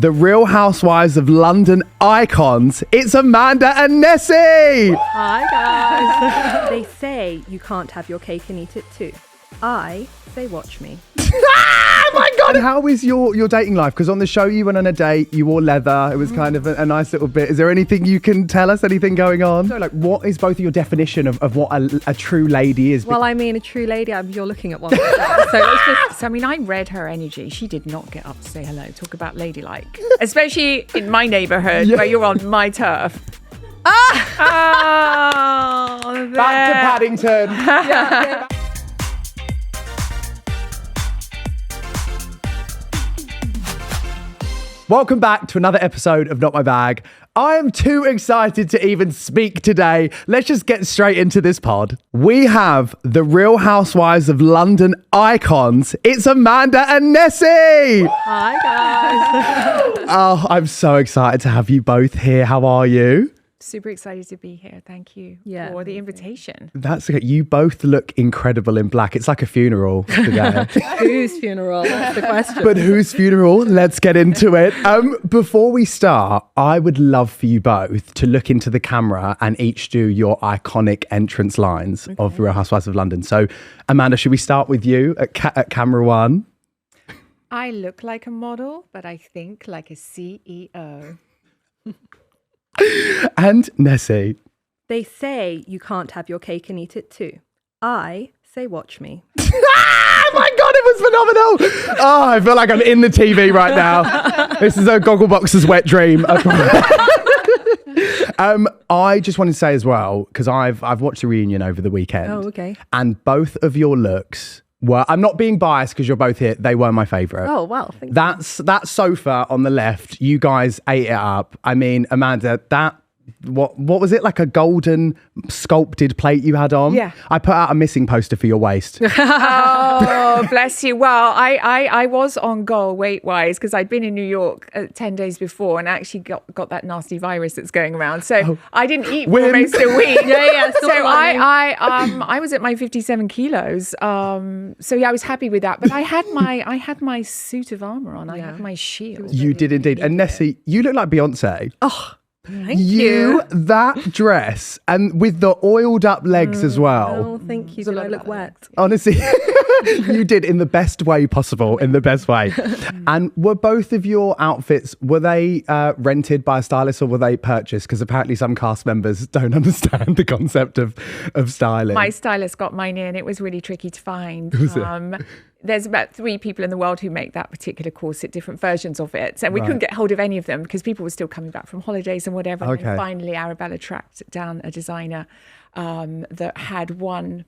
the Real Housewives of London icons. It's Amanda and Nessie. Hi, guys. They say you can't have your cake and eat it too. I say watch me. Oh my God. How is your dating life? Because on the show you went on a date, you wore leather. It was kind of a nice little bit. Is there anything you can tell us? Anything going on? So, like, what is both of your definition of what a true lady is? Well, I mean, a true lady, you're looking at one. So let's just... So, I mean, I read her energy. She did not get up to say hello. Talk about ladylike. Especially in my neighbourhood where you're on my turf. Back to Paddington. Yeah. Welcome back to another episode of Not My Bag. I am too excited to even speak today. Let's just get straight into this pod. We have the Real Housewives of London icons. It's Amanda and Nessie. Hi, guys. Oh, I'm so excited to have you both here. How are you? Super excited to be here. Thank you for the invitation. That's okay. You both look incredible in black. It's like a funeral today. Whose funeral? That's the question. But whose funeral? Let's get into it. Before we start, I would love for you both to look into the camera and each do your iconic entrance lines of Real Housewives of London. So, Amanda, should we start with you at camera one? I look like a model, but I think like a CEO. And Nessie. They say you can't have your cake and eat it too. I say watch me. Oh my God, it was phenomenal. Oh, I feel like I'm in the TV right now. This is a Gogglebox's wet dream. I just wanted to say as well, because I've watched the reunion over the weekend. Oh, okay. And both of your looks were, I'm not being biased because you're both here, they were my favourite. Oh, wow. Thank you. That sofa on the left, you guys ate it up. I mean, Amanda, what was it, like a golden sculpted plate you had on? Yeah. I put out a missing poster for your waist. Oh, bless you. Well, I was on goal weight-wise because I'd been in New York 10 days before and actually got that nasty virus that's going around. So I didn't eat for almost a week. Yeah. So I was at my 57 kilos. So yeah, I was happy with that. But I had my suit of armor on. I had my shield. You did indeed. And Nessie, you look like Beyonce. Oh, thank you. That dress and with the oiled up legs as well. Oh, thank you. Do I look wet? Honestly, you did in the best way possible, in the best way. And were both of your outfits, were they rented by a stylist or were they purchased? Because apparently some cast members don't understand the concept of styling. My stylist got mine in. It was really tricky to find. There's about 3 people in the world who make that particular corset, different versions of it. So we couldn't get hold of any of them because people were still coming back from holidays and whatever. Okay. And finally, Arabella tracked down a designer that had one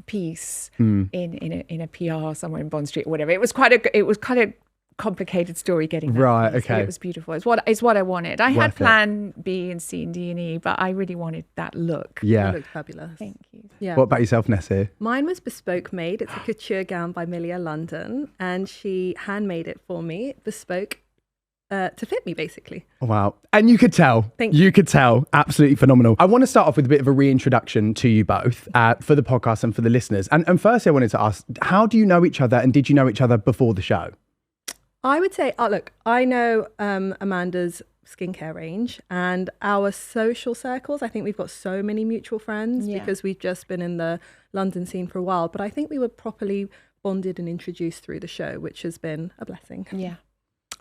piece in a PR somewhere in Bond Street or whatever. It was quite a complicated story getting that right piece, okay but it was beautiful. It's what I wanted. I had plan B and C and D and E, but I really wanted that look. You looked fabulous. Thank you. Yeah. What about yourself, Nessie? Mine was bespoke made. It's a couture gown by Milia London, and she handmade it for me, bespoke, to fit me, basically. Wow. And you could tell. You could tell. Absolutely phenomenal. I want to start off with a bit of a reintroduction to you both for the podcast and for the listeners. And firstly, I wanted to ask, how do you know each other and did you know each other before the show? I would say, look, I know Amanda's skincare range and our social circles. I think we've got so many mutual friends because we've just been in the London scene for a while. But I think we were properly bonded and introduced through the show, which has been a blessing. Yeah.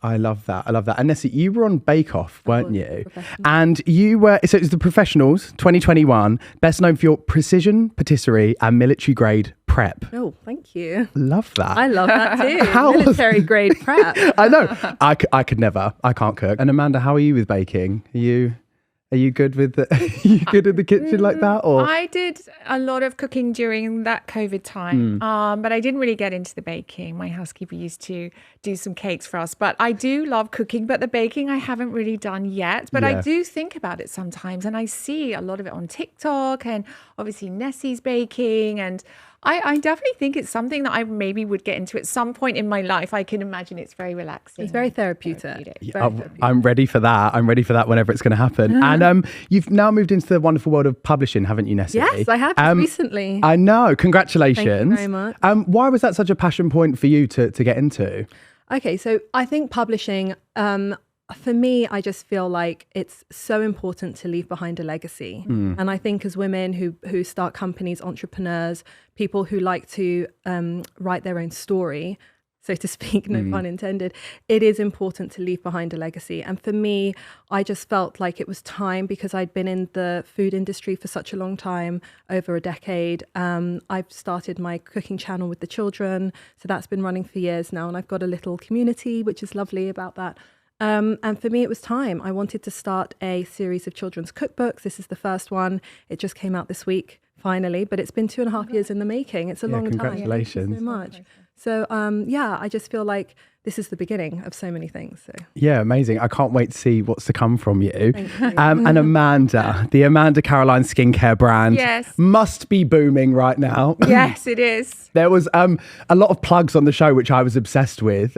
I love that. And Nessie, you were on Bake Off, weren't you? And you were, so it was the Professionals 2021, best known for your precision patisserie and military grade prep. Oh, thank you. Love that. I love that too. Military grade prep. I know. I could never. I can't cook. And Amanda, how are you with baking? Are you good with you good in the kitchen like that? Or I did a lot of cooking during that COVID time, but I didn't really get into the baking. My housekeeper used to do some cakes for us, but I do love cooking. But the baking I haven't really done yet. But I do think about it sometimes, and I see a lot of it on TikTok, and obviously Nessie's baking, and I definitely think it's something that I maybe would get into at some point in my life. I can imagine it's very relaxing. It's very therapeutic. I'm ready for that. I'm ready for that whenever it's going to happen. And you've now moved into the wonderful world of publishing, haven't you, Nessie? Yes, I have recently. I know. Congratulations. Thank you very much. Why was that such a passion point for you to get into? Okay, so I think publishing, for me, I just feel like it's so important to leave behind a legacy. And I think as women who start companies, entrepreneurs, people who like to write their own story, so to speak, no pun intended, it is important to leave behind a legacy. And for me, I just felt like it was time, because I'd been in the food industry for such a long time, over a decade. I've started my cooking channel with the children, so that's been running for years now. And I've got a little community, which is lovely about that. And for me, it was time. I wanted to start a series of children's cookbooks. This is the first one. It just came out this week, finally, but it's been 2.5 years in the making. It's a long time. Congratulations. Thank you so much. So, I just feel like this is the beginning of so many things. So. Yeah, amazing. I can't wait to see what's to come from you. Thank you. And Amanda, the Amanda Caroline skincare brand must be booming right now. Yes, it is. There was a lot of plugs on the show, which I was obsessed with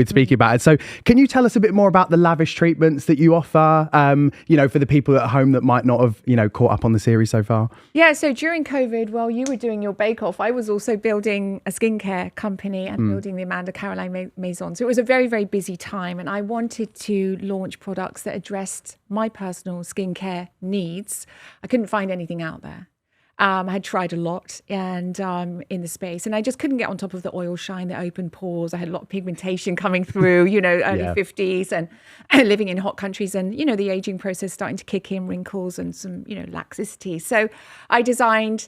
speaking about it. So can you tell us a bit more about the lavish treatments that you offer, for the people at home that might not have, caught up on the series so far? Yeah, so during COVID, while you were doing your bake-off, I was also building a skincare company and building the Amanda Caroline Maison. So it was a very, very busy time, and I wanted to launch products that addressed my personal skincare needs. I couldn't find anything out there. I had tried a lot and in the space, and I just couldn't get on top of the oil shine, the open pores. I had a lot of pigmentation coming through, early 50s and living in hot countries, and, the aging process starting to kick in, wrinkles and some, laxity. So I designed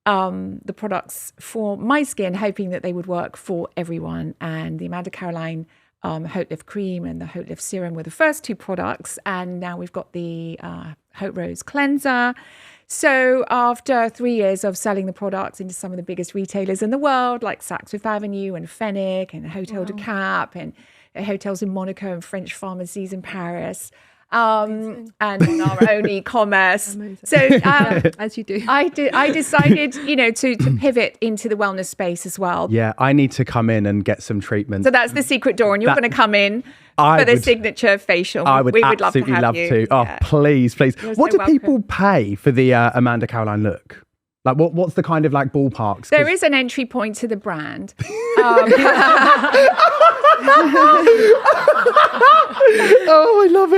the products for my skin, hoping that they would work for everyone. And the Amanda Caroline Haute Lift Cream and the Haute Lift Serum were the first two products. And now we've got the Haute Rose Cleanser. So after 3 years of selling the products into some of the biggest retailers in the world, like Saks Fifth Avenue and Fenwick and Hotel de Cap and hotels in Monaco and French pharmacies in Paris, and our own e-commerce. So as you do, I decided, to pivot into the wellness space as well. Yeah, I need to come in and get some treatment. So that's the secret door, and you're going to come in for the signature facial. We would absolutely love to. Oh, please. What do people pay for the Amanda Caroline look? Like, what's the kind of ballparks? There is an entry point to the brand. Oh, I love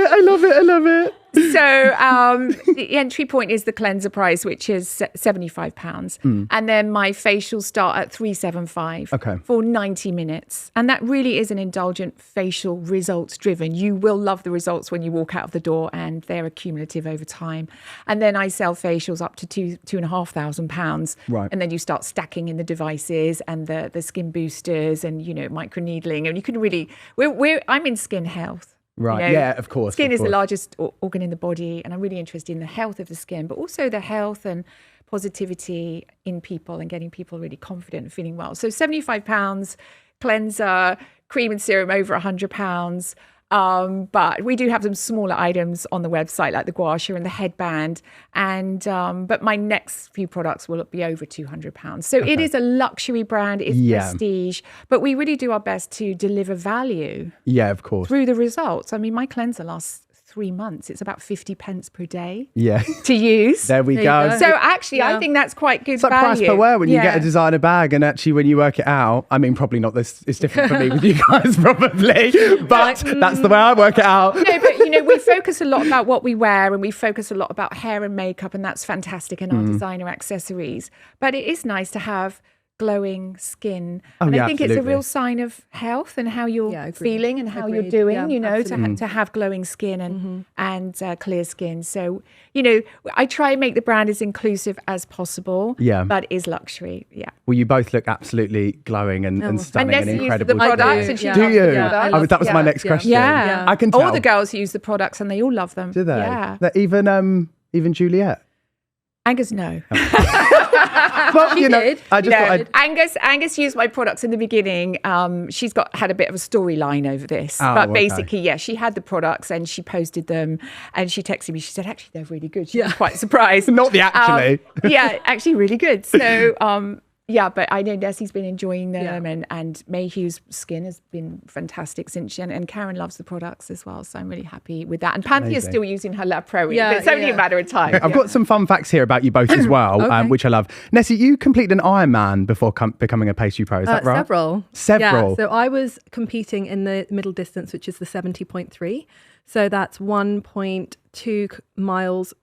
it. So the entry point is the cleanser price, which is £75. And then my facials start at £375 for 90 minutes. And that really is an indulgent facial, results driven. You will love the results when you walk out of the door, and they're accumulative over time. And then I sell facials up to £2,500. Right. And then you start stacking in the devices and the skin boosters and, micro needling. And you can really, I'm in skin health. Right. Yeah, of course. Skin is the largest organ in the body, and I'm really interested in the health of the skin, but also the health and positivity in people and getting people really confident and feeling well. So £75, cleanser, cream and serum over £100. But we do have some smaller items on the website, like the gua sha and the headband. And but my next few products will be over £200. So it is a luxury brand, it's prestige, but we really do our best to deliver value. Yeah, of course. Through the results. I mean, my cleanser lasts 3 months. It's about 50 pence per day to use. There we go. So actually, I think that's quite good value. It's like price per wear when you get a designer bag, and actually when you work it out, I mean, probably not this, it's different for me with you guys probably, but that's the way I work it out. No, but we focus a lot about what we wear, and we focus a lot about hair and makeup, and that's fantastic, and our designer accessories. But it is nice to have glowing skin, and I think it's a real sign of health and how you're feeling and how you're doing, to have glowing skin and clear skin. So I try and make the brand as inclusive as possible, but is luxury. Well, you both look absolutely glowing and stunning and incredible. The products, and do you? That was my next question. I can tell. All the girls use the products and they all love them. Do they? Yeah. Even Juliet. Angus, no. Well, Angus used my products in the beginning. She's had a bit of a storyline over this, but basically, she had the products and she posted them, and she texted me. She said, "Actually, they're really good." She was quite surprised. Not the actually. Actually, really good. So, Yeah, but I know Nessie's been enjoying them, and Mayhew's skin has been fantastic since, and Karen loves the products as well. So I'm really happy with that. And Panthea's still using her La Pro. It's only a matter of time. I've got some fun facts here about you both as well, which I love. Nessie, you completed an Ironman before becoming a pastry pro. Is that right? Several. Yeah, so I was competing in the middle distance, which is the 70.3. So that's 1.2 miles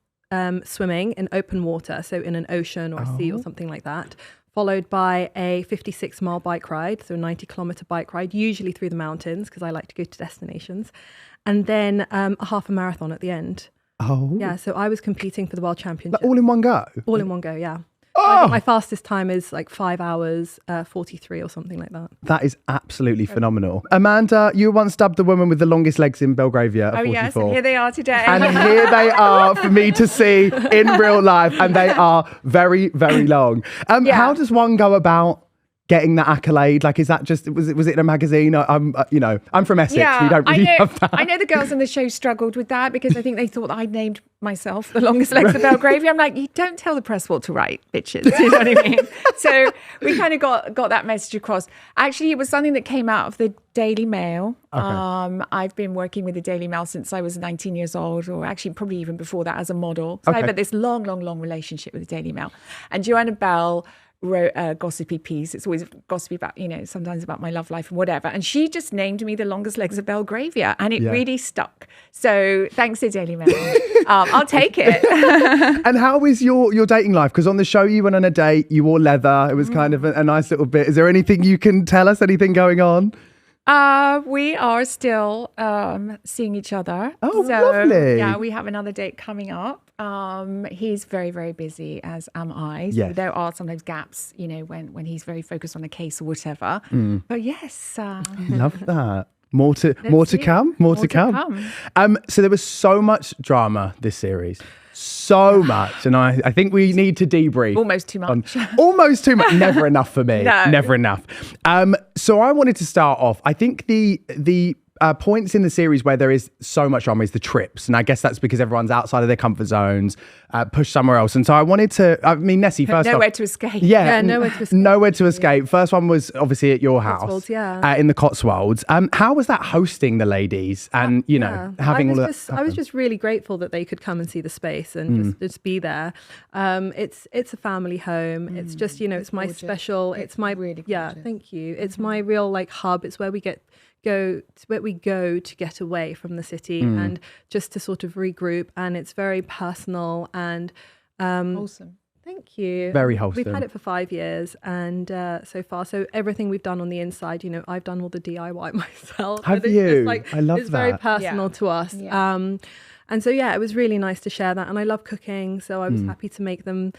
swimming in open water, so in an ocean or a sea or something like that, followed by a 56-mile bike ride, so a 90-kilometer bike ride, usually through the mountains because I like to go to destinations, and then a half a marathon at the end. Yeah, so I was competing for the World Championship. All in one go? All in one go, yeah. I think my fastest time is like 5 hours, 43 or something like that. That is absolutely phenomenal. Amanda, you were once dubbed the woman with the longest legs in Belgravia at 44. Yes, and here they are today. And here they are for me to see in real life, and they are very, very long. How does one go about getting that accolade? Like, is that just, was it in a magazine? I'm from Essex. We don't really have that. I know the girls on the show struggled with that because I think they thought I'd named myself the longest legs of Belgravia. I'm like, you don't tell the press what to write, bitches. You know what I mean? So we kind of got that message across. Actually, it was something that came out of the Daily Mail. Okay. I've been working with the Daily Mail since I was 19 years old, or actually probably even before that as a model. So I've had this long relationship with the Daily Mail. And Joanna Bell wrote a gossipy piece. It's always gossipy about, sometimes about my love life and whatever. And she just named me the longest legs of Belgravia, and it really stuck. So thanks to Daily Mail. I'll take it. And how is your dating life? Because on the show you went on a date, you wore leather. It was kind of a nice little bit. Is there anything you can tell us? Anything going on? We are still seeing each other. Oh, so, lovely. Yeah, we have another date coming up. He's very, very busy, as am I. So there are sometimes gaps, when he's very focused on a case or whatever. But yes. Love that. More to come. More to come. So there was so much drama this series. So much, and I think we need to debrief. Almost too much. Almost too much. Never enough for me. No. Never enough. So I wanted to start off. I think the points in the series where there is so much drama is the trips, and I guess that's because everyone's outside of their comfort zones, pushed somewhere else. And so I wanted to. I mean, Nessie, first nowhere off, to escape. Yeah, nowhere to escape. Nowhere to escape. First one was obviously at your house, Cotswolds, in the Cotswolds. How was that hosting the ladies, and having all that? I was just really grateful that they could come and see the space and just be there. It's a family home. It's just it's my special. It's my really Thank you. It's my real hub. It's where we go to get away from the city and just to sort of regroup, and it's very personal and wholesome. Thank you. Very wholesome. We've had it for 5 years, and so far, so everything we've done on the inside, I've done all the DIY myself. Have you? I love it's that. Very personal to us. Yeah. And so, it was really nice to share that. And I love cooking. So I was happy to make them,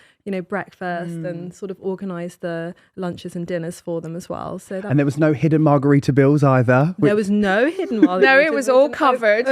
breakfast and sort of organise the lunches and dinners for them as well. So and there was no hidden margarita bills either. There was no hidden margarita. No, it was all covered.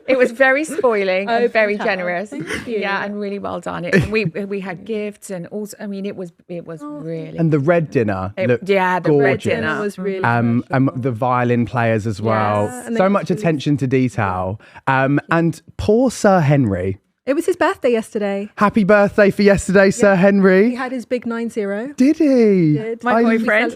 It was very spoiling and very generous. Yeah, and really well done. We had gifts, and also, I mean, it was really. And the red dinner looked the gorgeous. Red dinner was really and the violin players as well. Yes. So much attention to detail. And poor Sir Henry. It was his birthday yesterday. Happy birthday for yesterday, Sir Henry. He had his big 90. Did he? Did. My boyfriend.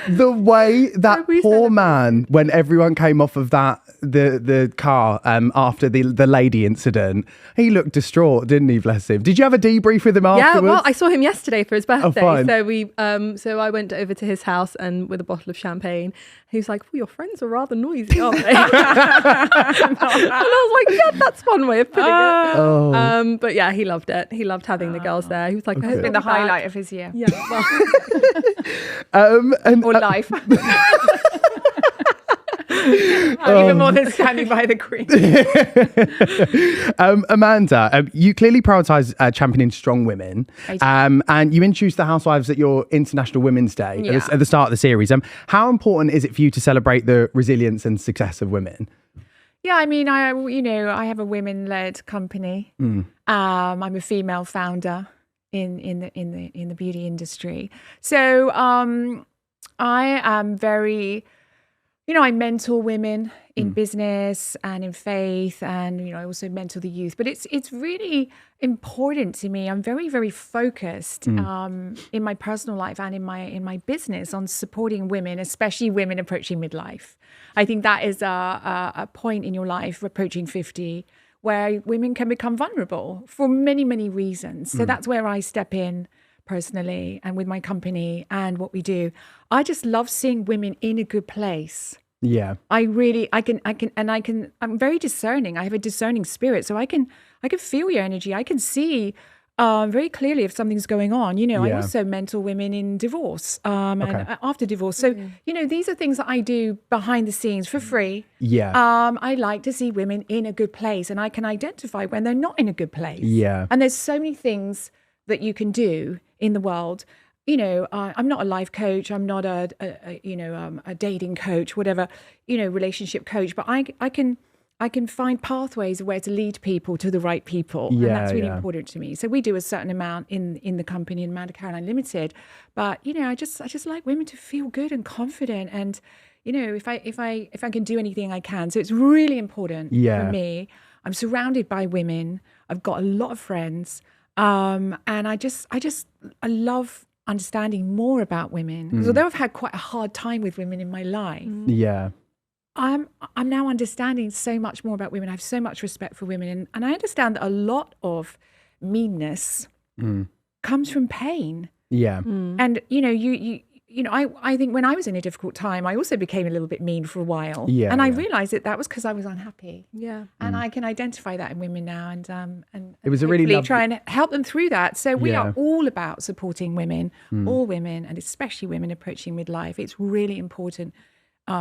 The way that poor man, when everyone came off of the car after the lady incident, he looked distraught, didn't he? Bless him. Did you have a debrief with him afterwards? Yeah, well, I saw him yesterday for his birthday. Fine. So we, so I went over to his house and with a bottle of champagne. He was like, "Well, your friends are rather noisy, aren't they?" And I was like, "Yeah, that's one way of putting it." Oh. But yeah, he loved it. He loved having the girls there. He was like, It's been the highlight of his year. Yeah. Well. Or life. Even more than standing by the Queen. Amanda, you clearly prioritise championing strong women, and you introduced the Housewives at your International Women's Day at the start of the series. How important is it for you to celebrate the resilience and success of women? Yeah, I mean, I have a women-led company. I'm a female founder in the beauty industry, so I am very I mentor women in business and in faith, and I also mentor the youth. But it's really important to me. I'm very, very focused in my personal life and in my business on supporting women, especially women approaching midlife. I think that is a point in your life approaching 50 where women can become vulnerable for many, many reasons. So that's where I step in personally and with my company and what we do. I just love seeing women in a good place. Yeah. I'm very discerning. I have a discerning spirit. So I can feel your energy. I can see very clearly if something's going on. I also mentor women in divorce and after divorce. So, these are things that I do behind the scenes for free. Yeah. I like to see women in a good place, and I can identify when they're not in a good place. Yeah. And there's so many things that you can do in the world. I'm not a life coach. I'm not a dating coach, whatever, relationship coach, but I can find pathways of where to lead people to the right people. Yeah, and that's really important to me. So we do a certain amount in the company in Amanda Caroline Limited, but I just like women to feel good and confident, and if I can do anything I can. So it's really important for me. I'm surrounded by women. I've got a lot of friends. And I love understanding more about women, because although I've had quite a hard time with women in my life, I'm now understanding so much more about women. I have so much respect for women, and I understand that a lot of meanness comes from pain. And I think when I was in a difficult time, I also became a little bit mean for a while. And I realized that was because I was unhappy. And I can identify that in women now, and it was a really lovely... try and help them through that. So we are all about supporting women, all women, and especially women approaching midlife. It's really important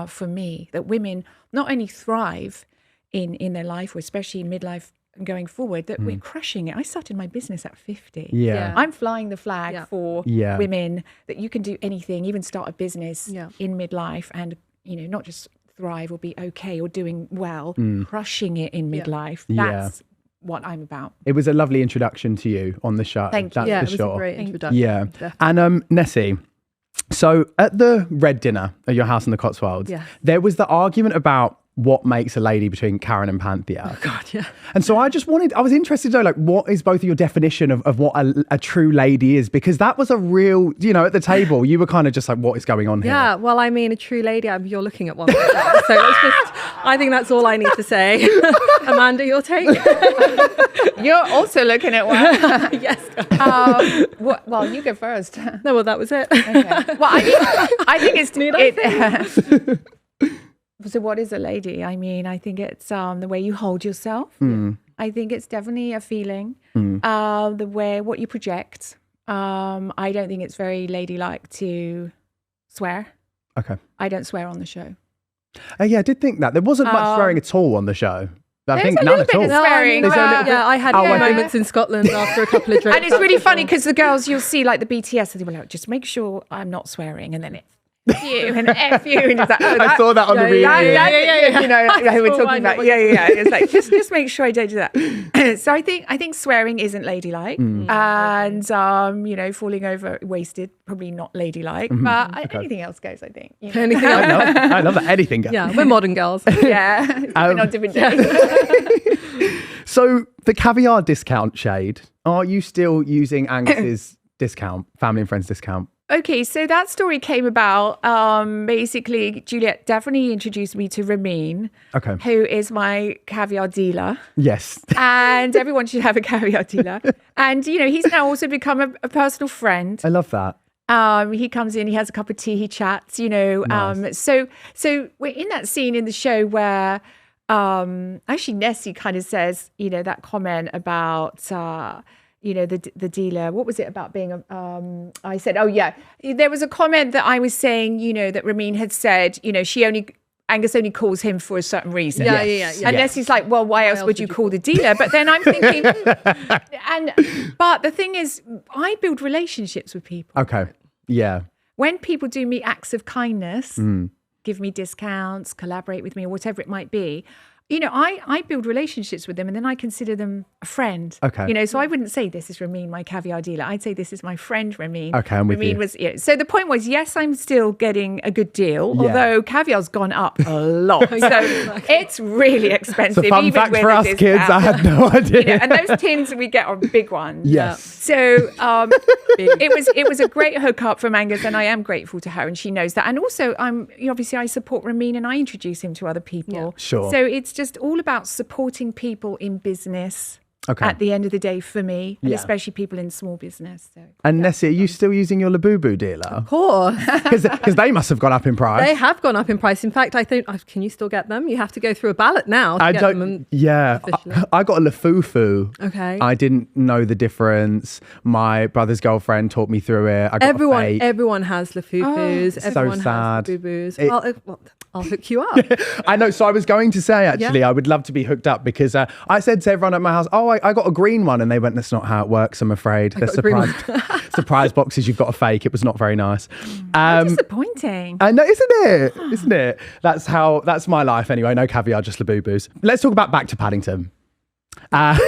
for me that women not only thrive in their life, or especially in midlife and going forward, that we're crushing it. I started my business at 50. I'm flying the flag for women, that you can do anything, even start a business in midlife, and not just thrive or be okay or doing well, crushing it in midlife. That's what I'm about. It was a lovely introduction to you on the show. Thank you. It was a great introduction. Yeah. And Nessie, so at the Red Dinner at your house in the Cotswolds, there was the argument about what makes a lady between Karen and Panthea. Oh God, yeah. And so I was interested to know, like, what is both of your definition of what a true lady is? Because that was a real, at the table, you were kind of just like, what is going on here? Yeah, well, I mean, a true lady, you're looking at one right now. So I think that's all I need to say. Amanda, your take? You're also looking at one. Yes. Well, you go first. No, well, that was it. Okay. Well, I think it's... So what is a lady? I mean, I think it's the way you hold yourself. I think it's definitely a feeling, the way, what you project. I don't think it's very ladylike to swear. Okay. I don't swear on the show. Yeah, I did think that. There wasn't much swearing at all on the show. I think none at all. Swearing. I had moments in Scotland after a couple of drinks. And it's really funny because the girls, you'll see like the BTS, they were like, just make sure I'm not swearing. And then it, you and F you. And just like, I saw that on the reunion. We're talking about, It's like, just make sure I don't do that. So I think swearing isn't ladylike. And, falling over wasted, probably not ladylike. But anything else goes, I think. Anything else? I love that. Anything goes. Yeah, we're modern girls. We're on different days. So the Caviar discount shade, are you still using Angus's discount, family and friends discount? Okay, so that story came about. Basically, Juliet definitely introduced me to Ramin, who is my caviar dealer. Yes. And everyone should have a caviar dealer. And, he's now also become a personal friend. I love that. He comes in, he has a cup of tea, he chats, Nice. So we're in that scene in the show where actually Nessie kind of says, that comment about... the dealer, what was it about being I said, there was a comment that I was saying, that Ramin had said, Angus only calls him for a certain reason. Yeah. And Nessie's like, well, why else would you call the dealer? But then I'm thinking, but the thing is, I build relationships with people. Okay. Yeah. When people do me acts of kindness, give me discounts, collaborate with me, or whatever it might be, I build relationships with them and then I consider them a friend. Okay. So I wouldn't say this is Ramin, my caviar dealer. I'd say this is my friend Ramin. Okay, I'm with Ramin you. So the point was, yes, I'm still getting a good deal, although caviar's gone up a lot. So it's really expensive. It's a fun even fact with for a us kids. discount. I had no idea. And those tins that we get are big ones. Yes. So it was a great hookup from Angus, and I am grateful to her, and she knows that. And also, obviously I support Ramin, and I introduce him to other people. Yeah. Sure. So it's just all about supporting people in business. Okay. At the end of the day, for me, and especially people in small business. So. And Nessie, are you still using your Labubu dealer? Of course. Because they must have gone up in price. They have gone up in price. In fact, I think, can you still get them? You have to go through a ballot now to get them. I got a Lafufu. Okay. I didn't know the difference. My brother's girlfriend taught me through it. I got Everyone has Lafufus. Everyone sad. has Labubus. I'll hook you up. I know. So I was going to say, actually, I would love to be hooked up because I said to everyone at my house, I got a green one. And they went, that's not how it works, I'm afraid. The surprise boxes you've got to fake. It was not very nice. Disappointing. I know, isn't it? Isn't it? That's my life anyway. No caviar, just Labubus. Let's talk about Back to Paddington. Back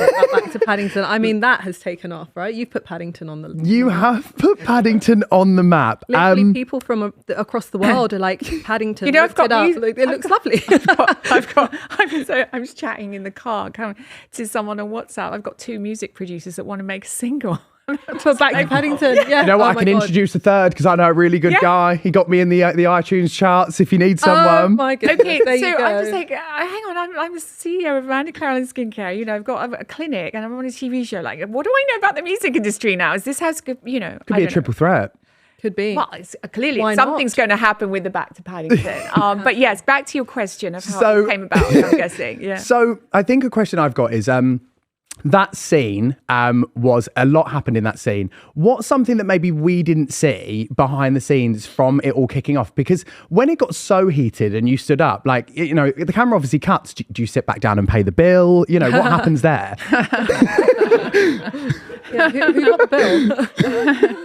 to Paddington. I mean, that has taken off, right? You've put Paddington on the map. You have put Paddington on the map. Literally, people from across the world are like, Paddington. I've got it looks lovely. I was chatting in the car to someone on WhatsApp. I've got 2 music producers that want to make a single. For Back to Paddington. Yeah. You know what? I can introduce a third because I know a really good guy. He got me in the iTunes charts if you need someone. Oh my goodness. Okay, there so you go. I'm just like, hang on, I'm the CEO of Amanda Carolyn Skincare. I've got a clinic and I'm on a TV show. Like, what do I know about the music industry now? Is this how it's good? Could be a triple threat. Could be. Well, clearly something's going to happen with the Back to Paddington. But yes, back to your question of how it came about, I'm guessing. Yeah. So I think a question I've got is, that scene was a lot happened in that scene. What's something that maybe we didn't see behind the scenes from it all kicking off? Because when it got so heated and you stood up, like, the camera obviously cuts. Do you sit back down and pay the bill? What happens there? Who got the bill?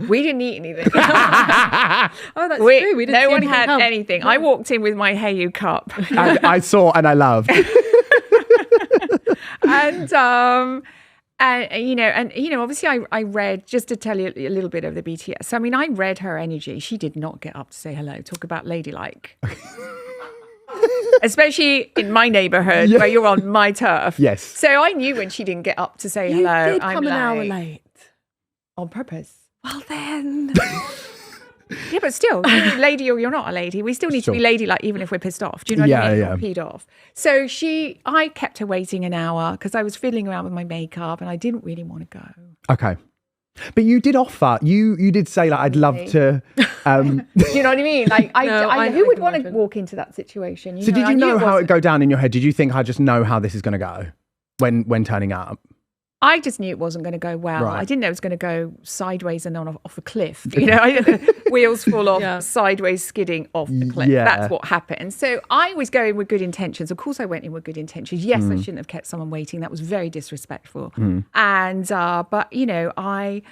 We didn't eat anything. That's true. We didn't no see one had come. anything. I walked in with my Heyu cup. And I saw and I loved. And obviously I read, just to tell you a little bit of the BTS. I mean, I read her energy. She did not get up to say hello. Talk about ladylike. Especially in my neighbourhood where you're on my turf. Yes. So I knew when she didn't get up to say hello. You did come an hour late. On purpose. Well then. Yeah, but still, lady or you're not a lady, we still need to be ladylike even if we're pissed off. Do you know what I mean? Yeah. Or peed off. So I kept her waiting an hour because I was fiddling around with my makeup and I didn't really want to go. Okay. But you did offer, you did say, like, I'd love to. Do you know what I mean? Like, who would want to walk into that situation? So did you know how it go down in your head? Did you think, I just know how this is going to go when turning up? I just knew it wasn't going to go well. Right. I didn't know it was going to go sideways and on off a cliff. Wheels fall off, sideways skidding off the cliff. Yeah. That's what happened. So I was going with good intentions. Of course, I went in with good intentions. Yes, I shouldn't have kept someone waiting. That was very disrespectful. And but I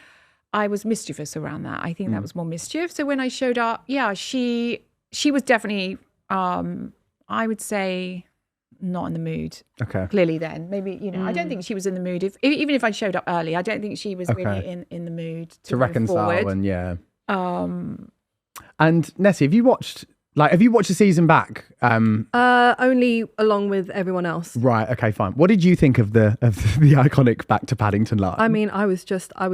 was mischievous around that. I think that was more mischief. So when I showed up, she was definitely, I would say, not in the mood. Okay. Clearly then. Maybe, I don't think she was in the mood. Even if I showed up early, I don't think she was really in the mood to reconcile forward. And Nessie, have you watched the season back? Only along with everyone else. Right, okay, fine. What did you think of the iconic Back to Paddington line? I mean, I was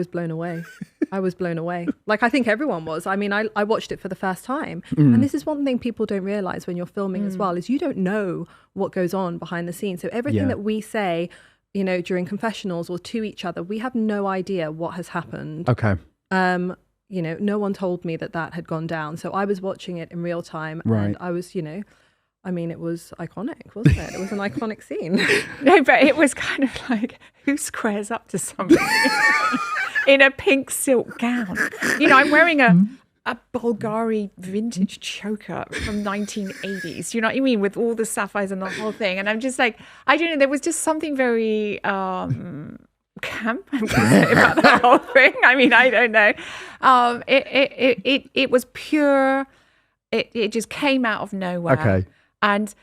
blown away. I was blown away. Like, I think everyone was. I mean, I watched it for the first time. And this is one thing people don't realize when you're filming as well, is you don't know what goes on behind the scenes. So everything that we say, during confessionals or to each other, we have no idea what has happened. Okay. No one told me that had gone down. So I was watching it in real time. Right. And I was, I mean, it was iconic, wasn't it? It was an iconic scene. No, but it was kind of like, who squares up to somebody in a pink silk gown? I'm wearing a Bulgari vintage choker from 1980s. You know what I mean? With all the sapphires and the whole thing. And I'm just like, I don't know. There was just something very camp, I'm going to say, about the whole thing. I mean, I don't know. It was pure. It just came out of nowhere. Okay. And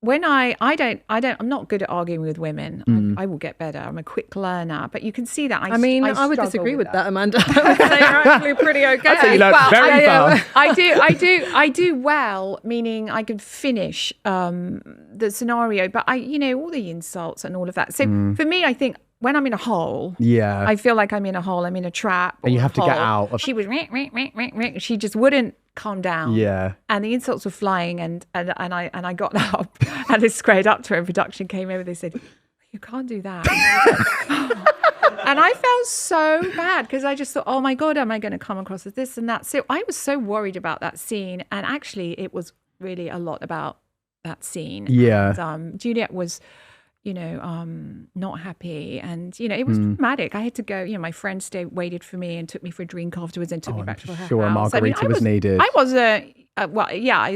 when I'm not good at arguing with women. I will get better. I'm a quick learner, but you can see that. I would disagree with that, Amanda. I would say you're actually pretty okay. I'd say you learned very fast. I do well, meaning I can finish the scenario, but all the insults and all of that. So for me, I think when I'm in a hole, I feel like I'm in a hole. I'm in a trap, and you have to get out. She was she just wouldn't calm down. Yeah. And the insults were flying, and I got up and I squared up to her, and production came over. They said, "You can't do that." And I felt so bad because I just thought, oh my God, am I going to come across as this and that? So I was so worried about that scene. And actually it was really a lot about that scene. Yeah. And, Juliet was, not happy. And, it was dramatic. I had to go, my friend waited for me and took me for a drink afterwards and took me back to her house. Sure, a margarita was needed. I was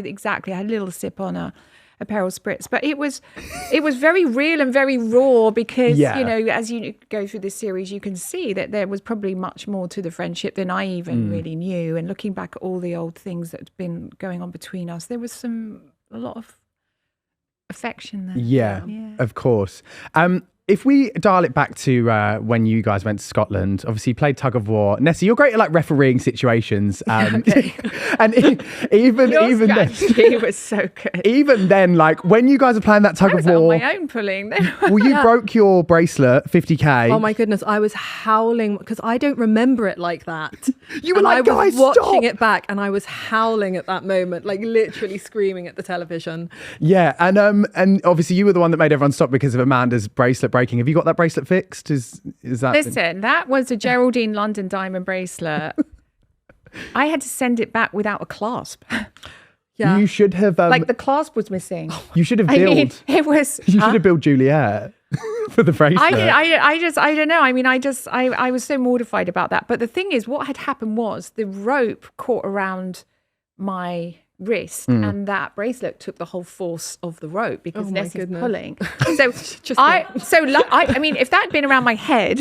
exactly. I had a little sip on a Peril Spritz, but it was very real and very raw because as you go through this series, you can see that there was probably much more to the friendship than I even really knew. And looking back at all the old things that had been going on between us, there was a lot of affection there. Yeah. Of course. If we dial it back to when you guys went to Scotland, obviously you played tug of war. Nessie, you're great at refereeing situations. And even then, it was so good. Even then, when you guys are playing that tug of war, on my own pulling. Well, you broke your bracelet, 50k. Oh my goodness, I was howling because I don't remember it like that. You were I guys, was watching stop. it back, and I was howling at that moment, literally screaming at the television. Yeah, and obviously you were the one that made everyone stop because of Amanda's bracelet breaking. Have you got that bracelet fixed? Is that? Listen, that was a Geraldine London diamond bracelet. I had to send it back without a clasp. Yeah, you should have. The clasp was missing. You should have billed. It was. You should have billed Juliet for the bracelet. I don't know. I was so mortified about that. But the thing is, what had happened was the rope caught around my wrist and that bracelet took the whole force of the rope because Nessie's pulling. So if that had been around my head,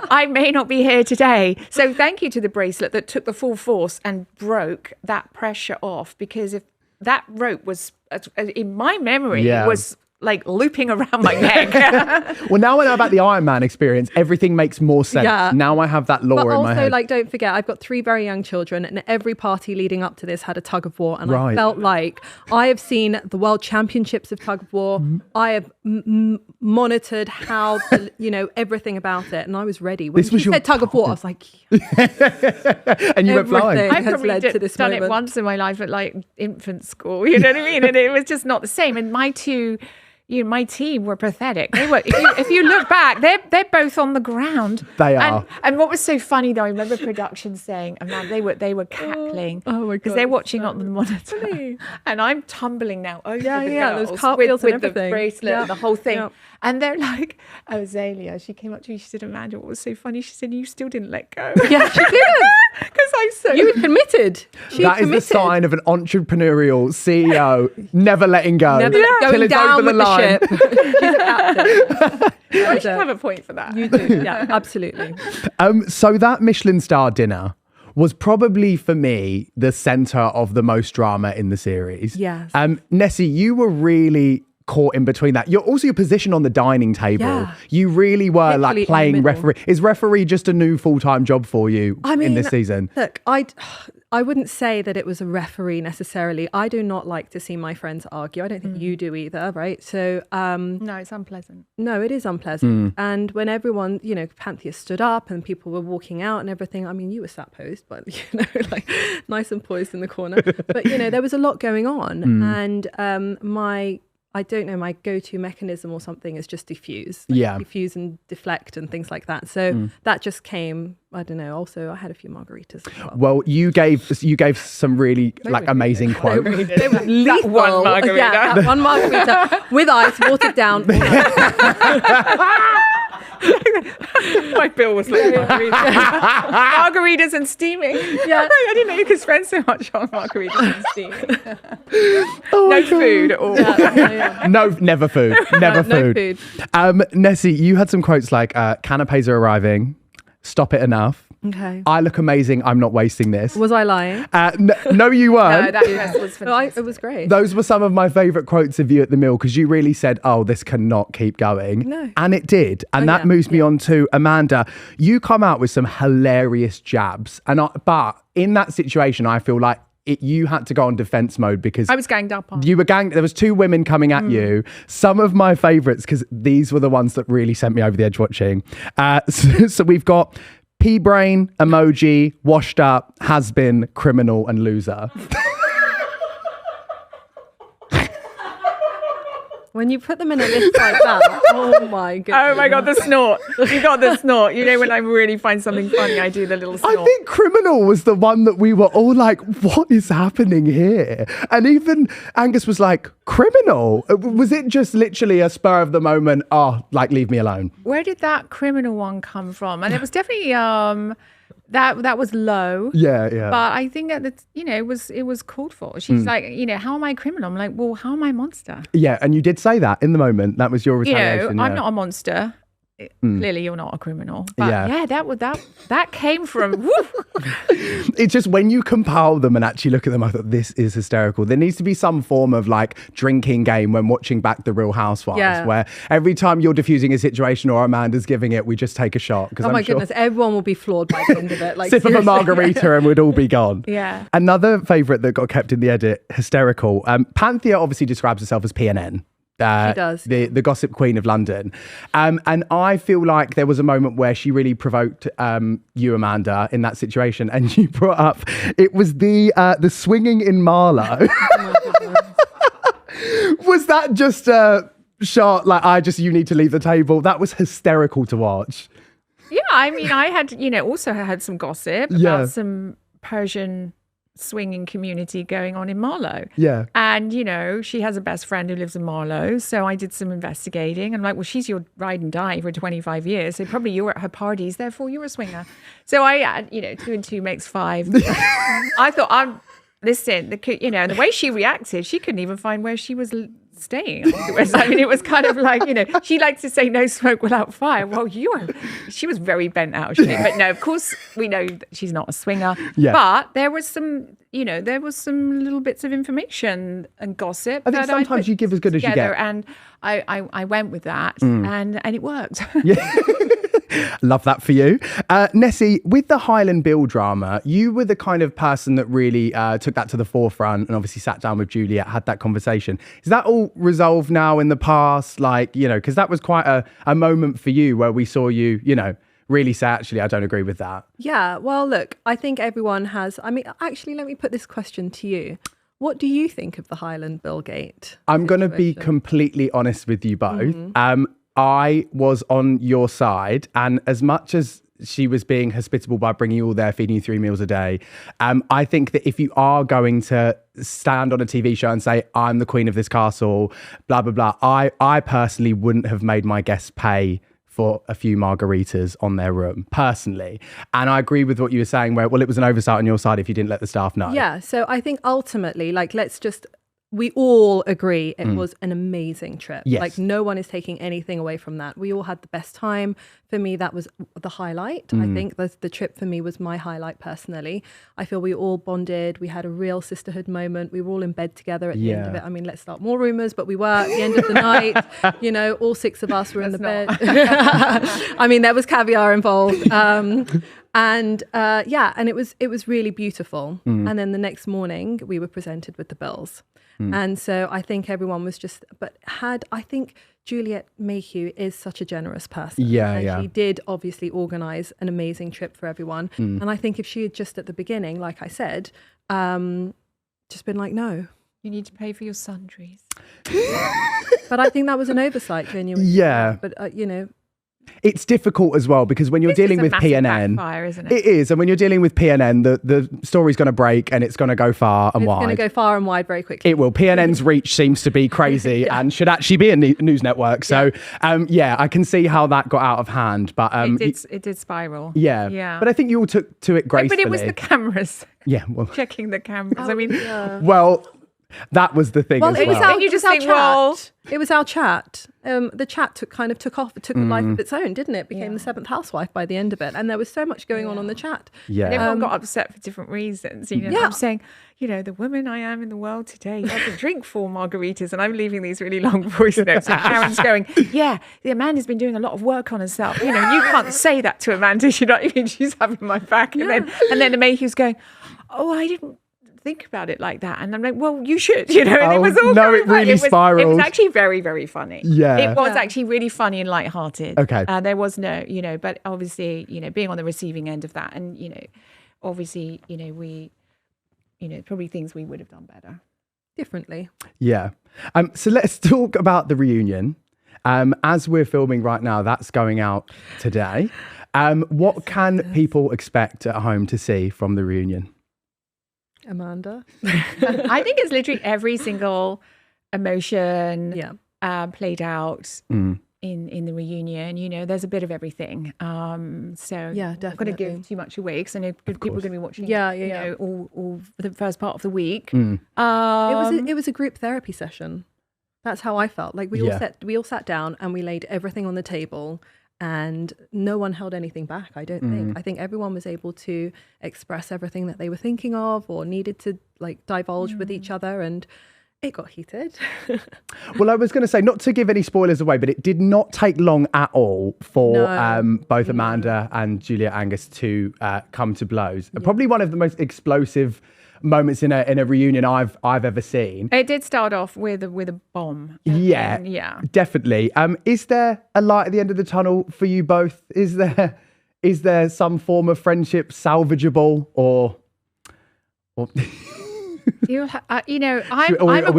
I may not be here today. So thank you to the bracelet that took the full force and broke that pressure off, because if that rope was, in my memory, was looping around my neck. Well, now I know about the Iron Man experience, everything makes more sense. Yeah. Now I have that lore in my head. But also, don't forget, I've got 3 very young children, and every party leading up to this had a tug of war. And I felt like I have seen the World Championships of tug of war. I have monitored how, everything about it, and I was ready. When she said tug of war, I was like, and you went flying. I've probably done it once in my life at infant school, you know what I mean? And it was just not the same. And my team were pathetic. They were. If you look back, they're both on the ground. They are. And what was so funny though, I remember production saying, they were cackling. Oh my God! Because they're watching on the monitor, funny. And I'm tumbling now over the girls those cartwheels with and everything, the bracelet and the whole thing. Yeah. And they're like, Azalea, she came up to me, she said, Amanda, what was so funny? She said, you still didn't let go. Yeah, she didn't. Because I'm so... You were committed. That is the sign of an entrepreneurial CEO, never letting go. Never going it's down over with the ship. She's a captain. I should have a point for that. You do, yeah, absolutely. So that Michelin star dinner was probably, for me, the centre of the most drama in the series. Yes. Nessie, you were really caught in between that. Your position on the dining table. Yeah. You really were literally playing referee. Is referee just a new full-time job for you in this season? Look, I wouldn't say that it was a referee necessarily. I do not like to see my friends argue. I don't think you do either, right? So no, it's unpleasant. No, it is unpleasant. And when everyone, Panthea stood up and people were walking out and everything, I mean, you were sat posed, but nice and poised in the corner. But there was a lot going on, and my go-to mechanism or something is just diffuse. Diffuse and deflect and things like that. So that just came, I don't know. Also, I had a few margaritas as well. Well, you gave some really amazing quotes. They were lethal. That one margarita. Yeah, that one margarita with ice, watered down. My bill was margaritas and steaming. Yeah, I didn't know you could spend so much on margaritas and steaming. No food at all. Yeah. No, never food. Never food. No food. Nessie, you had some quotes like "Canapes are arriving," "Stop it enough," Okay. I look amazing. I'm not wasting this. Was I lying? No, you weren't. No, that dress was fantastic. It was great. Those were some of my favourite quotes of you at the meal because you really said, oh, this cannot keep going. No. And it did. And that moves me on to Amanda. You come out with some hilarious jabs. But in that situation, I feel like you had to go on defense mode because I was ganged up on. you were there was two women coming at you. Some of my favorites, because these were the ones that really sent me over the edge watching. So we've got pea brain, emoji, washed up, has been, criminal, and loser. When you put them in a list like that, oh my goodness. Oh my God, the snort. You got the snort. You know, when I really find something funny, I do the little snort. I think criminal was the one that we were all like, what is happening here? And even Angus was like, criminal? Was it just literally a spur of the moment, like, leave me alone? Where did that criminal one come from? And it was definitely that was low. Yeah. But I think that it was called for. She's like, how am I a criminal? I'm like, well, how am I a monster? Yeah, and you did say that in the moment. That was your retaliation. I'm not a monster. Clearly, you're not a criminal. But that came from. Woo. It's just when you compile them and actually look at them, I thought this is hysterical. There needs to be some form of like drinking game when watching back the Real Housewives, where every time you're diffusing a situation or Amanda's giving it, we just take a shot. Oh my goodness, everyone will be floored by the end of it. Like, sip of a margarita and we'd all be gone. Yeah. Another favourite that got kept in the edit, hysterical. Panthea obviously describes herself as PNN. She does. The gossip queen of London. And I feel like there was a moment where she really provoked you, Amanda, in that situation. And you brought up, it was the swinging in Marlow. Was that just a shot like, you need to leave the table? That was hysterical to watch. Yeah, I mean, I had, also had some gossip about some Persian swinging community going on in Marlow. Yeah. And, she has a best friend who lives in Marlow. So I did some investigating. I'm like, well, she's your ride and die for 25 years. So probably you were at her parties, therefore you're a swinger. So I, 2 and 2 makes 5. I thought, listen, the way she reacted, she couldn't even find where she was staying afterwards. I mean, it was kind of like, she likes to say no smoke without fire. Well, she was very bent out. But no, of course, we know that she's not a swinger. Yeah. But there was some, little bits of information and gossip. I think sometimes you give as good as you get. And I went with that and it worked. Yeah. Love that for you. Nessie, with the Highland Bill drama, you were the kind of person that really took that to the forefront and obviously sat down with Juliet, had that conversation. Is that all resolved now in the past? Like, because that was quite a moment for you where we saw you, really say, actually, I don't agree with that. Yeah, well, look, I think everyone has, actually, let me put this question to you. What do you think of the Highland Billgate? I'm going to be completely honest with you both. I was on your side, and as much as she was being hospitable by bringing you all there, feeding you 3 meals a day, I think that if you are going to stand on a TV show and say, I'm the queen of this castle, blah, blah, blah, I personally wouldn't have made my guests pay for a few margaritas on their room, personally. And I agree with what you were saying, where, well, it was an oversight on your side if you didn't let the staff know. Yeah, so I think ultimately, we all agree it was an amazing trip. Yes. Like, no one is taking anything away from that. We all had the best time. For me, that was the highlight. I think the trip for me was my highlight personally. I feel we all bonded. We had a real sisterhood moment. We were all in bed together at the end of it. I mean, let's start more rumours, but we were at the end of the night. All 6 of us were in the bed. I mean, there was caviar involved. And it was really beautiful. And then the next morning we were presented with the bills. And so I think everyone was I think Juliet Mayhew is such a generous person. And she did obviously organise an amazing trip for everyone. And I think if she had just at the beginning, like I said, just been like, no. You need to pay for your sundries. But I think that was an oversight, genuinely. Yeah. But, it's difficult as well because when you're dealing with PNN, backfire, isn't it? It is, and when you're dealing with PNN, the story's going to break and it's going to go far and wide. It's going to go far and wide very quickly. It will. PNN's reach seems to be crazy and should actually be a news network. So, I can see how that got out of hand. But it did spiral. Yeah. But I think you all took to it gracefully. But it was the cameras. Yeah. Well, checking the cameras. well. That was the thing. Well, as it was well. our, You just it was think, our well- chat. It was our chat. The chat took off. It took a life of its own, didn't it? It became the seventh housewife by the end of it, and there was so much going on the chat. Yeah. And everyone got upset for different reasons. You know, Yeah. I'm saying, you know, the woman I am in the world today doesn't drink 4 margaritas, and I'm leaving these really long voice notes. And Karen's going, yeah, Amanda's been doing a lot of work on herself. You know, you can't say that to Amanda. You know what I mean? She's having my back. And then the Mayhew's going, oh, I didn't think about it like that. And I'm like, well, you should, you know. And it was all no, it really spiraled. It was actually very, very funny. Yeah. It was actually really funny and lighthearted. Okay. There was no, you know, but obviously, you know, being on the receiving end of that, and, you know, obviously, you know, we, you know, probably things we would have done better. Differently. Yeah. So let's talk about the reunion. As we're filming right now, that's going out today. What can people expect at home to see from the reunion? Amanda. I think it's literally every single emotion played out in the reunion. You know, there's a bit of everything. So Yeah, I'm not going to definitely. give too much away because I know people are going to be watching. Yeah. You know, all for the first part of the week. It was a group therapy session. That's how I felt. Like we all sat down and we laid everything on the table, and no one held anything back. I don't think. I think everyone was able to express everything that they were thinking of or needed to like divulge with each other, and it got heated. Well, I was going to say, not to give any spoilers away, but it did not take long at all for both Amanda and Juliet Angus to come to blows. Probably one of the most explosive moments in a reunion I've ever seen. It did start off with a bomb. Yeah, definitely. Is there a light at the end of the tunnel for you both? Is there some form of friendship salvageable, or... You know, I'm a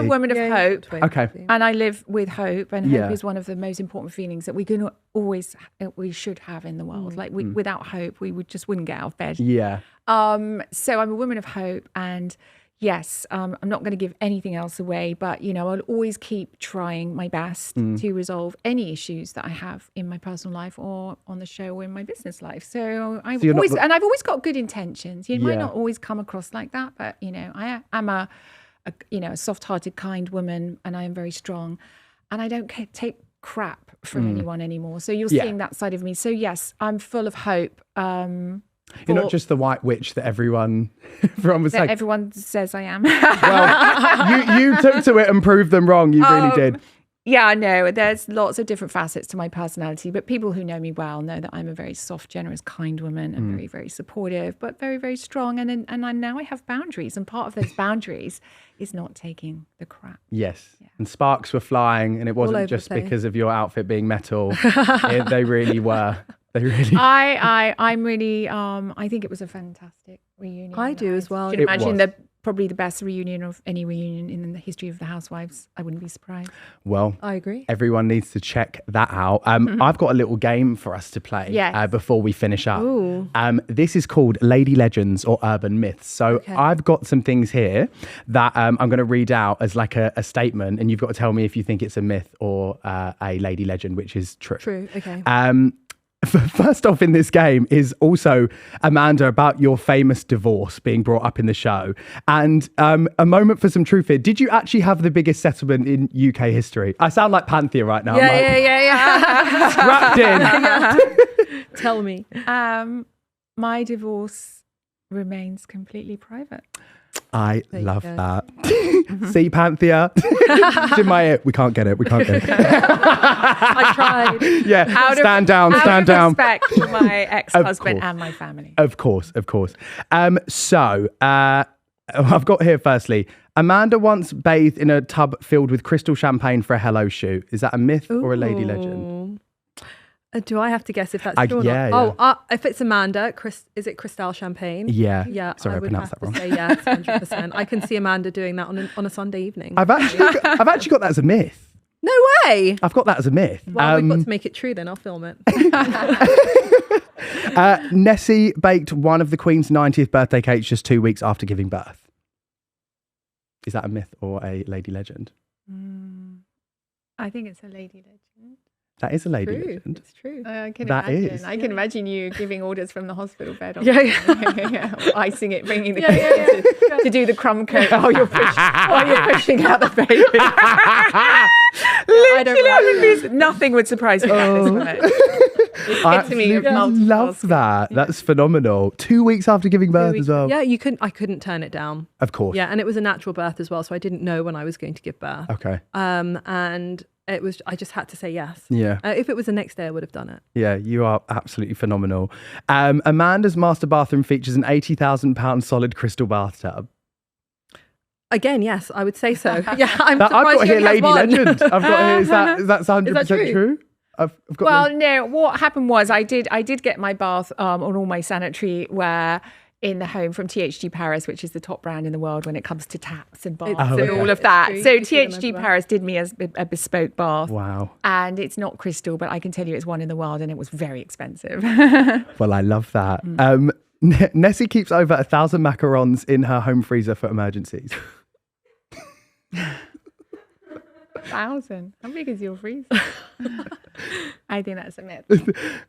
woman of hope. Okay. And I live with hope, and hope is one of the most important feelings that we should have in the world. Like without hope, we wouldn't get out of bed. Yeah. So I'm a woman of hope, and yes, I'm not going to give anything else away, but you know, I'll always keep trying my best to resolve any issues that I have in my personal life or on the show or in my business life. So I've always got good intentions. You might not always come across like that, but you know, I'm a soft-hearted, kind woman, and I am very strong, and I don't take crap from anyone anymore. So you're seeing that side of me. So yes, I'm full of hope. You're not just the white witch that everyone was saying. Everyone says I am. Well, you took to it and proved them wrong. You really did. Yeah, no, there's lots of different facets to my personality, but people who know me well know that I'm a very soft, generous, kind woman, and very, very supportive, but very, very strong. And now I have boundaries, and part of those boundaries is not taking the crap. Yes. Yeah. And sparks were flying, and it wasn't just because of your outfit being metal. They really were. They really. I'm really. I think it was a fantastic reunion. I do as well. You can imagine probably the best reunion of any reunion in the history of the Housewives. I wouldn't be surprised. Well, I agree. Everyone needs to check that out. I've got a little game for us to play before we finish up. Ooh. This is called Lady Legends or Urban Myths. So I've got some things here that I'm going to read out as like a statement, and you've got to tell me if you think it's a myth or a lady legend, which is true. True, okay. First off in this game is also, Amanda, about your famous divorce being brought up in the show. And a moment for some truth here. Did you actually have the biggest settlement in UK history? I sound like Panthea right now. Yeah. Strapped in. Tell me. My divorce remains completely private. I love that. See, Panthea? It's in my ear. We can't get it. I tried. Yeah, stand down. Out of respect for my ex-husband and my family. Of course. So, I've got here firstly, Amanda once bathed in a tub filled with crystal champagne for a hello shoot. Is that a myth or a lady legend? Do I have to guess if that's true or not? Oh, if it's Amanda, is it Cristal Champagne? Yeah. Yeah. Sorry, I would pronounced have that wrong. to say yes, 100%. I can see Amanda doing that on a Sunday evening. I've actually got that as a myth. No way. I've got that as a myth. Well, we've got to make it true then. I'll film it. Nessie baked one of the Queen's 90th birthday cakes just 2 weeks after giving birth. Is that a myth or a lady legend? I think it's a lady legend. That is a lady True. legend. It's true. I can That imagine. is. I can imagine you giving orders from the hospital bed. Or Yeah. Or icing it, bringing the cake to do the crumb coat while you're pushing out the baby. Literally, nothing would surprise me about this woman. I It's to me absolutely love that. That's phenomenal. 2 weeks after giving birth as well. Yeah, I couldn't turn it down. Of course. Yeah, and it was a natural birth as well, so I didn't know when I was going to give birth. Okay. And I just had to say yes. Yeah. If it was the next day, I would have done it. Yeah, you are absolutely phenomenal. Amanda's master bathroom features an £80,000 solid crystal bathtub. Again, yes, I would say so. Yeah, I'm I've surprised got she here only has lady one. legend. I've got here. Is that 100% true? true? I've got Well, no. What happened was I did get my bath on all my sanitary wear in the home from THG Paris, which is the top brand in the world when it comes to taps and baths and all of that. True. So You see them THG everywhere. Paris did me as a bespoke bath. Wow. And it's not crystal, but I can tell you it's one in the world, and it was very expensive. Well, I love that. Nessie keeps over 1,000 macarons in her home freezer for emergencies. 1,000. How big is your freezer? I think that's a myth.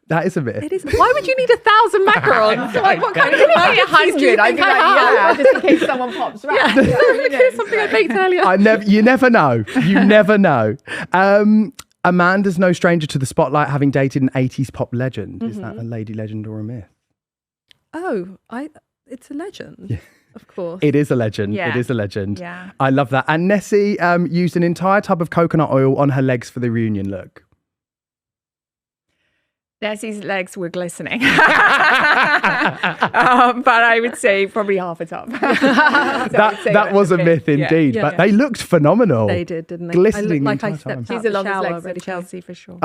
That is a myth. It is. Why would you need 1,000 macarons? Like, what kind of Maybe emergencies do you 100. I'd think be I like, have? just in case someone pops round. It's something I baked earlier. You never know. You never know. Amanda's no stranger to the spotlight, having dated an 80s pop legend. Is that a lady legend or a myth? Oh, it's a legend. Yeah. Of course. It is a legend. Yeah. It is a legend. Yeah. I love that. And Nessie used an entire tub of coconut oil on her legs for the reunion look. Nessie's legs were glistening. But I would say probably half a tub. That was a myth indeed, Yeah. but they looked phenomenal. They did, didn't they? Glistening I the entire stepped time. out She's the the longest shower legs ready of to go. Chelsea for sure.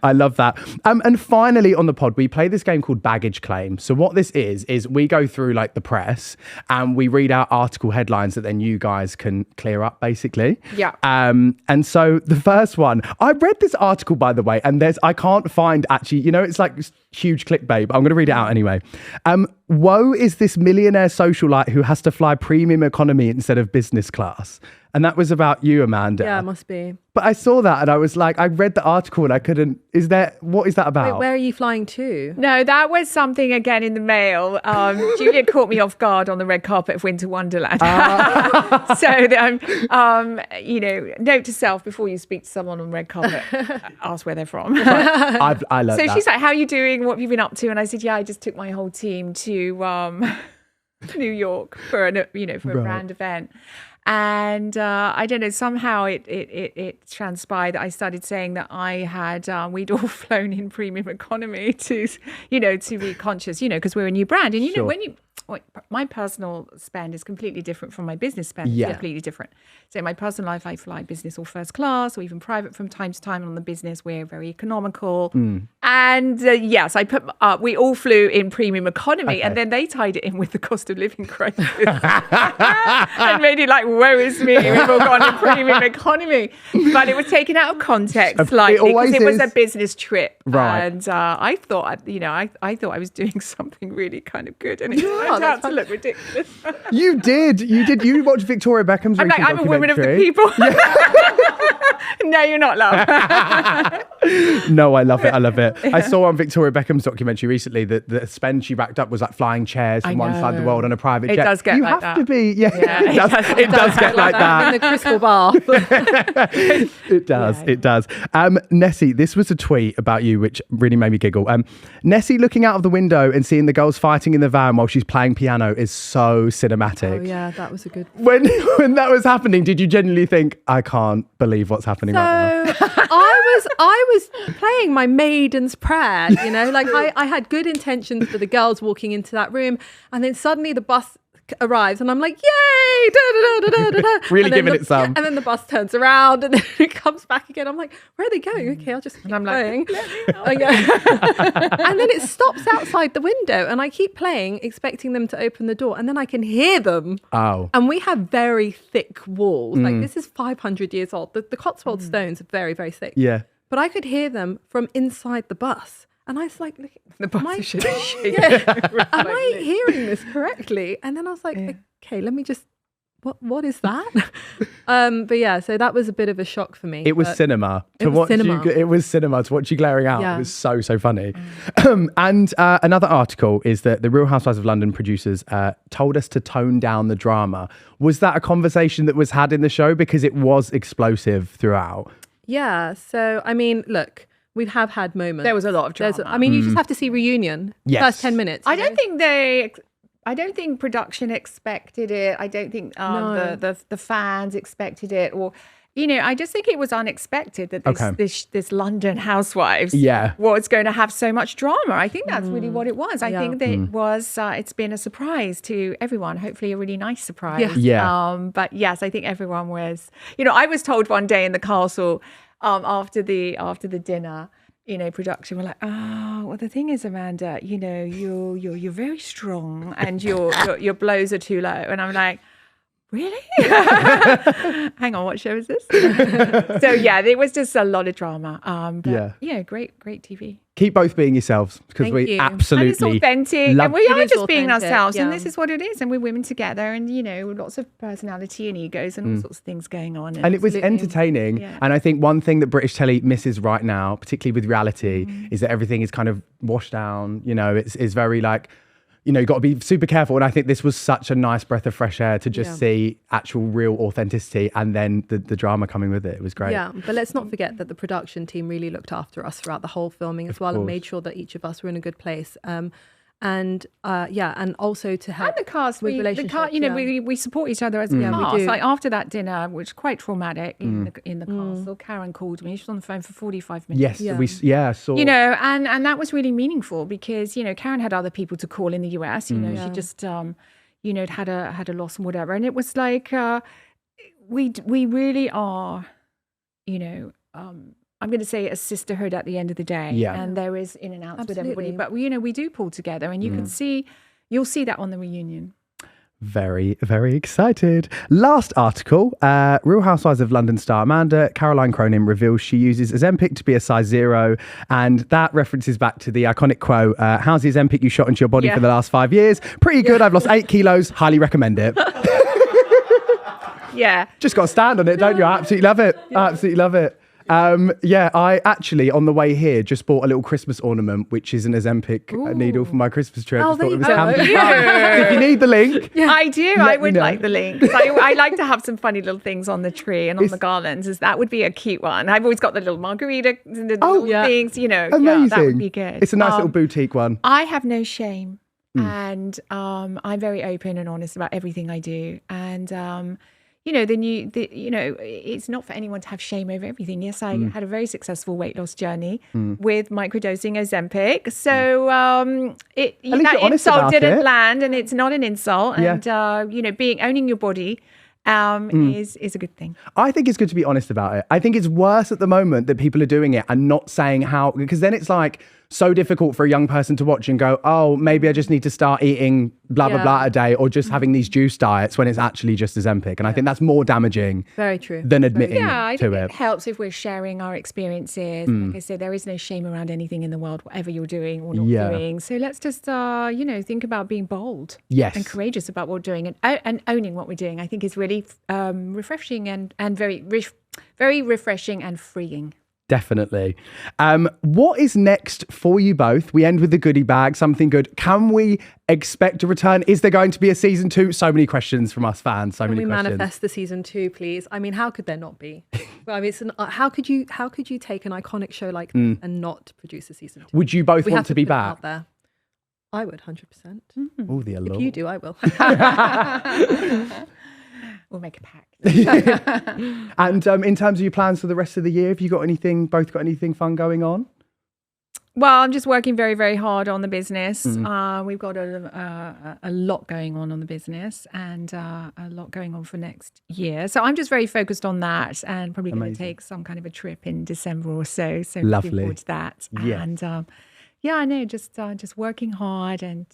I love that. And finally on the pod, we play this game called Baggage Claim. So what this is we go through like the press and we read out article headlines that then you guys can clear up basically. Yeah. And so the first one, I read this article by the way, and I can't find actually, it's like huge clickbait, but I'm going to read it out anyway. Woe is this millionaire socialite who has to fly premium economy instead of business class. And that was about you, Amanda. Yeah, it must be. But I saw that and I was like, I read the article and I couldn't, what is that about? Wait, where are you flying to? No, that was something again in the mail. Julia caught me off guard on the red carpet of Winter Wonderland. So, note to self, before you speak to someone on red carpet, ask where they're from. I learned So that. she's like, how are you doing? What have you been up to? And I said, yeah, I just took my whole team to New York for a brand event. And I don't know, somehow it transpired that I started saying that I had, we'd all flown in premium economy to be conscious, because we're a new brand. And, Sure. my personal spend is completely different from my business spend. Yeah. It's completely different. So in my personal life, I fly business or first class or even private from time to time. On the business, we're very economical. And yes, we all flew in premium economy. Okay. And then they tied it in with the cost of living crisis and made it like, woe is me, we've all gone in premium economy. But it was taken out of context slightly because it was a business trip. Right. And I thought, I thought I was doing something really kind of good. And it turned out to look ridiculous. You did. You watched Victoria Beckham's I'm like, recent I'm a woman of the documentary. people. No, you're not, love. No, I love it. I love it. I saw on Victoria Beckham's documentary recently that the spend she racked up was like flying chairs from one side of the world on a private jet. It does get you like have that. to be. Yeah, Yeah, it does get like that. In the crystal bath. It does. Yeah. It does. Nessie, this was a tweet about you which really made me giggle. Nessie looking out of the window and seeing the girls fighting in the van while she's playing piano is so cinematic. Oh yeah, that was a good. When that was happening, did you genuinely think, I can't believe what's happening right now? I was playing my maiden's prayer, like I had good intentions for the girls walking into that room, and then suddenly the bus arrives and I'm like, yay, da, da, da, da, da, da. Really And then giving it some. And then the bus turns around and then it comes back again. I'm like, where are they going? Okay, I'll just keep I'm like, playing. And then it stops outside the window and I keep playing, expecting them to open the door, and then I can hear them. Oh. And we have very thick walls. Like this is 500 years old. The Cotswold stones are very, very thick. Yeah. But I could hear them from inside the bus. And I was like, look, The bus is shaking. am I hearing this correctly? And then I was like, okay, let me just what is that? But yeah, so that was a bit of a shock for me. It was cinema to watch you. It was cinema to watch you glaring out. It was so funny. And another article is that the Real Housewives of London producers told us to tone down the drama. Was that a conversation that was had in the show, because it was explosive throughout? Yeah. So I mean, look, we have had moments. There was a lot of drama. I mean, you just have to see Reunion. Yes. First 10 minutes. I don't think production expected it. I don't think the fans expected it, or I just think it was unexpected that this London Housewives was going to have so much drama. I think that's really what it was. I think that it was. It's been a surprise to everyone. Hopefully, a really nice surprise. Yeah. But yes, I think everyone was. I was told one day in the castle after the dinner. Production were like, well, the thing is, Amanda, you're very strong and your blows are too low. And I'm like, really? Hang on, what show is this? So yeah, there was just a lot of drama. But great TV. Keep both being yourselves, because we absolutely and it's authentic, and we are just being ourselves, and yeah. this is what it is, and we're women together, and lots of personality and egos and all sorts of things going on, and it was entertaining. And I think one thing that British telly misses right now, particularly with reality, is that everything is kind of washed down. It's very like, you've got to be super careful. And I think this was such a nice breath of fresh air to just see actual real authenticity, and then the drama coming with it. It was great. Yeah, but let's not forget that the production team really looked after us throughout the whole filming as well, and made sure that each of us were in a good place. And also to help and the cast with relationships. We support each other as a cast. We do. Like after that dinner, which was quite traumatic in the castle, Karen called me. She was on the phone for 45 minutes. Yes, we saw. And that was really meaningful, because Karen had other people to call in the US. She just had a loss and whatever, and it was like we really are, I'm going to say a sisterhood at the end of the day. And there is in and outs with everybody. But, we do pull together, and you'll see that on the reunion. Very, very excited. Last article, Real Housewives of London star Amanda Caroline Cronin reveals she uses Ozempic to be a size 0. And that references back to the iconic quote, how's the Ozempic you shot into your body for the last 5 years? Pretty good. I've lost 8 kilos. Highly recommend it. Just got to stand on it, don't you? I absolutely love it. I absolutely love it. I actually, on the way here, just bought a little Christmas ornament, which is an Ozempic needle for my Christmas tree. I just thought it was handy. If you need the link. I do. I would like the link. I like to have some funny little things on the tree and on the garlands. That would be a cute one. I've always got the little margarita, the little things, Amazing. That would be good. It's a nice little boutique one. I have no shame. And I'm very open and honest about everything I do. And it's not for anyone to have shame over everything. Yes, I had a very successful weight loss journey with microdosing Ozempic. So that insult didn't land, and it's not an insult. And owning your body is a good thing. I think it's good to be honest about it. I think it's worse at the moment that people are doing it and not saying how, because then it's like so difficult for a young person to watch and go, oh, maybe I just need to start eating blah, blah, blah a day, or just having these juice diets, when it's actually just Ozempic. And I think that's more damaging than admitting I to think it. It helps if we're sharing our experiences. Like I said, there is no shame around anything in the world, whatever you're doing or not doing. So let's just, think about being bold and courageous about what we're doing, and owning what we're doing. I think is really refreshing and very refreshing and freeing. Definitely. What is next for you both? We end with the goodie bag, something good. Can we expect a return? Is there going to be a season 2? So many questions from us fans. Can we manifest the season 2, please? I mean, how could there not be? Well, I mean, how could you take an iconic show like this and not produce a season 2? Would you both want to be back? Out there. I would, 100%. Oh, the allure. If you do, I will. We'll make a pact. And in terms of your plans for the rest of the year, have you both got anything fun going on? Well, I'm just working very, very hard on the business. We've got a lot going on the business, and a lot going on for next year. So I'm just very focused on that, and probably going to take some kind of a trip in December or so. So lovely. Looking forward to that. Yeah. And I know, just working hard, and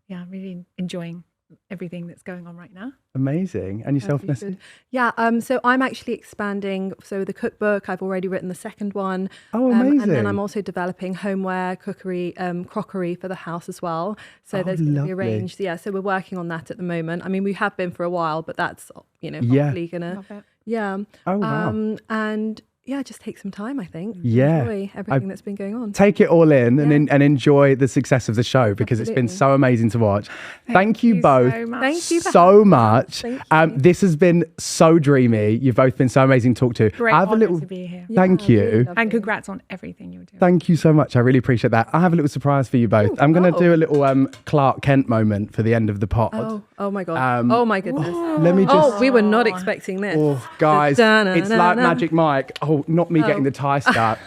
really enjoying everything that's going on right now. Amazing. And yourself, Nessie? Yeah, so I'm actually expanding. So the cookbook, I've already written the second one. Oh, amazing. And then I'm also developing homeware, cookery, crockery for the house as well. So there's going to be arranged. Yeah, so we're working on that at the moment. I mean, we have been for a while, but that's, hopefully going to... Yeah. Oh, wow. And yeah, just take some time, I think. Yeah. Enjoy everything that's been going on. Take it all in and enjoy the success of the show because it's been so amazing to watch. Thank you both Thank you so much. Thank you. This has been so dreamy. You've both been so amazing to talk to. Great honor to be here. Thank you. Really and congrats on everything you're doing. Thank you so much. I really appreciate that. I have a little surprise for you both. I'm going to do a little Clark Kent moment for the end of the pod. Oh my God. Oh my goodness. Let me just... we were not expecting this. Oh, guys, it's like Magic Mike. Oh, not me getting the tie stuck.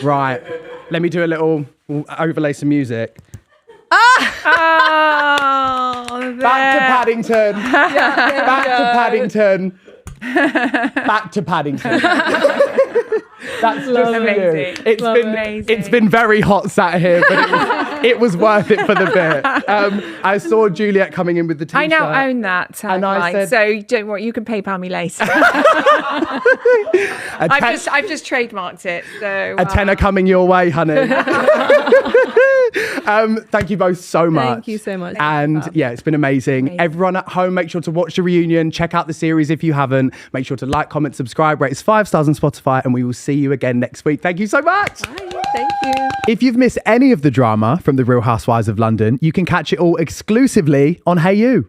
Right. Let me do a little... We'll overlay some music. Back to Paddington. Back to Paddington. Back to Paddington. That's just amazing. For you. It's been very hot sat here, but it was worth it for the bit. I saw Juliet coming in with the t-shirt. I now own that tagline, and I said, so don't worry, you can PayPal me later. I've just trademarked it. So a tenner coming your way, honey. Thank you both so much. Thank you so much. And yeah, it's been amazing. Everyone at home, make sure to watch the reunion. Check out the series if you haven't. Make sure to like, comment, subscribe, rate us 5 stars on Spotify, and we will see you again next week. Thank you so much. Bye. Thank you. If you've missed any of the drama from the Real Housewives of London, you can catch it all exclusively on Hey You.